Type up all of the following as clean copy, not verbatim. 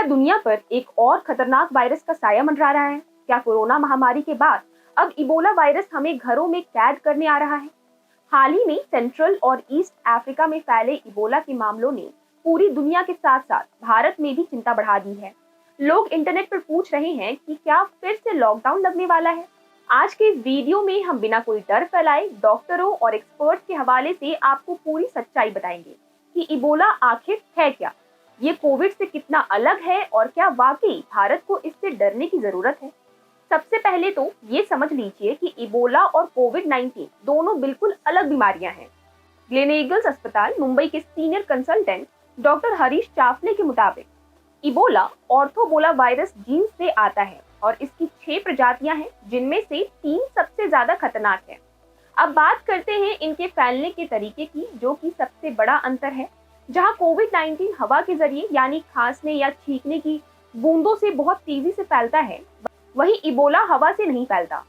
दुनिया पर एक और खतरनाक वायरस का साया मंडरा रहा है? क्या कोरोना महामारी के बाद अब इबोला वायरस हमें घरों में कैद करने आ रहा है? हाल ही में सेंट्रल और ईस्ट अफ्रीका में फैले इबोला के मामलों ने पूरी दुनिया के साथ साथ भारत में भी चिंता बढ़ा दी है। लोग इंटरनेट पर पूछ रहे हैं कि क्या फिर से लॉकडाउन लगने वाला है। आज के इस वीडियो में हम बिना कोई डर फैलाए डॉक्टरों और एक्सपर्ट के हवाले से आपको पूरी सच्चाई बताएंगे कि इबोला आखिर है क्या, ये कोविड से कितना अलग है और क्या वाकई भारत को इससे डरने की जरूरत है। सबसे पहले तो ये समझ लीजिए कि इबोला और कोविड-19 दोनों बिल्कुल अलग बीमारियां हैं। ग्लेनईगल्स अस्पताल मुंबई के senior consultant doctor Harish Chafle के मुताबिक इबोला ऑर्थोबोला वायरस जीन से आता है और इसकी 6 प्रजातियां हैं, जिनमें से 3 सबसे ज्यादा खतरनाक है। अब बात करते हैं इनके फैलने के तरीके की, जो कि सबसे बड़ा अंतर है। जहां कोविड-19 हवा के जरिए यानी खांसने या छींकने की बूंदों से बहुत तेजी से फैलता है, वहीं इबोला हवा से नहीं फैलता।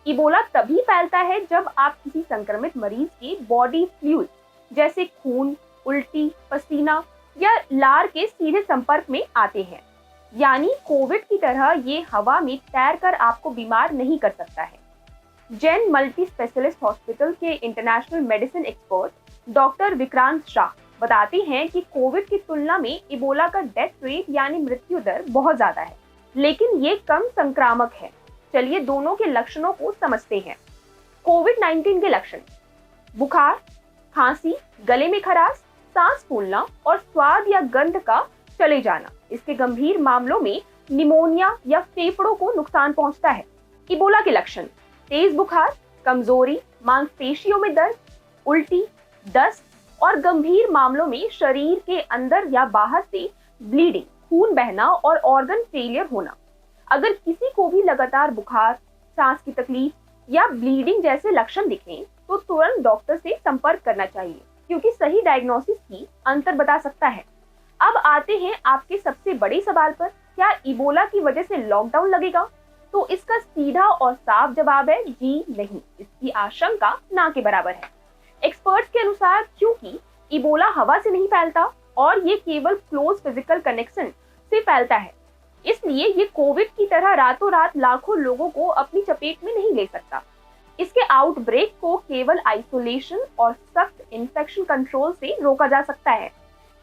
इबोला तभी फैलता है जब आप किसी संक्रमित मरीज के बॉडी फ्लूइड जैसे खून, उल्टी, पसीना या लार के सीधे संपर्क में आते हैं। यानी कोविड की तरह ये हवा में तैरकर आपको बीमार नहीं कर सकता है। जैन मल्टी स्पेशलिस्ट हॉस्पिटल के international medicine expert doctor Vikrant Shah बताते हैं कि कोविड की तुलना में इबोला का डेथ रेट यानी मृत्यु दर बहुत ज्यादा है, लेकिन ये कम संक्रामक है। चलिए दोनों के लक्षणों को समझते हैं। कोविड-19 के लक्षण: बुखार, खांसी, गले में खराश, सांस फूलना और स्वाद या गंध का चले जाना। इसके गंभीर मामलों में निमोनिया या फेफड़ों को नुकसान पहुंचता है। इबोला के लक्षण: तेज बुखार, कमजोरी, मांसपेशियों में दर्द, उल्टी, दस्त और गंभीर मामलों में शरीर के अंदर या बाहर से ब्लीडिंग, खून बहना और ऑर्गन फेलियर होना। अगर किसी को भी लगातार बुखार, सांस की तकलीफ या ब्लीडिंग जैसे लक्षण दिखें तो तुरंत डॉक्टर से संपर्क करना चाहिए, क्योंकि सही डायग्नोसिस ही अंतर बता सकता है। अब आते हैं आपके सबसे बड़े सवाल पर, क्या इबोला की वजह से लॉकडाउन लगेगा? तो इसका सीधा और साफ जवाब है जी नहीं। इसकी आशंका ना के बराबर है। एक्सपर्ट्स के अनुसार क्योंकि इबोला हवा से नहीं फैलता और ये केवल क्लोज फिजिकल कनेक्शन से फैलता है, इसलिए ये कोविड की तरह रातों रात लाखों लोगों को अपनी चपेट में नहीं ले सकता। इसके आउटब्रेक को केवल आइसोलेशन और सख्त इन्फेक्शन कंट्रोल से रोका जा सकता है,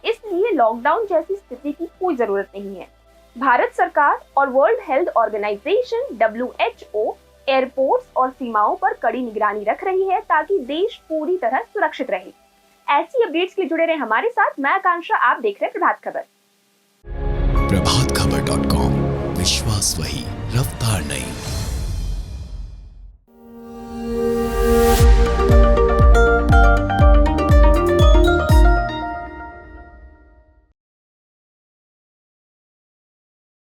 इसलिए लॉकडाउन जैसी स्थिति की कोई जरूरत नहीं है। भारत सरकार और World Health Organization WHO airports और सीमाओं पर कड़ी निगरानी रख रही है ताकि देश पूरी तरह सुरक्षित रहे। ऐसी अपडेट्स के लिए जुड़े रहे हमारे साथ। मैं आकांक्षा, आप देख रहे हैं प्रभात खबर। प्रभातखबर.com, विश्वास वही, रफ्तार नहीं।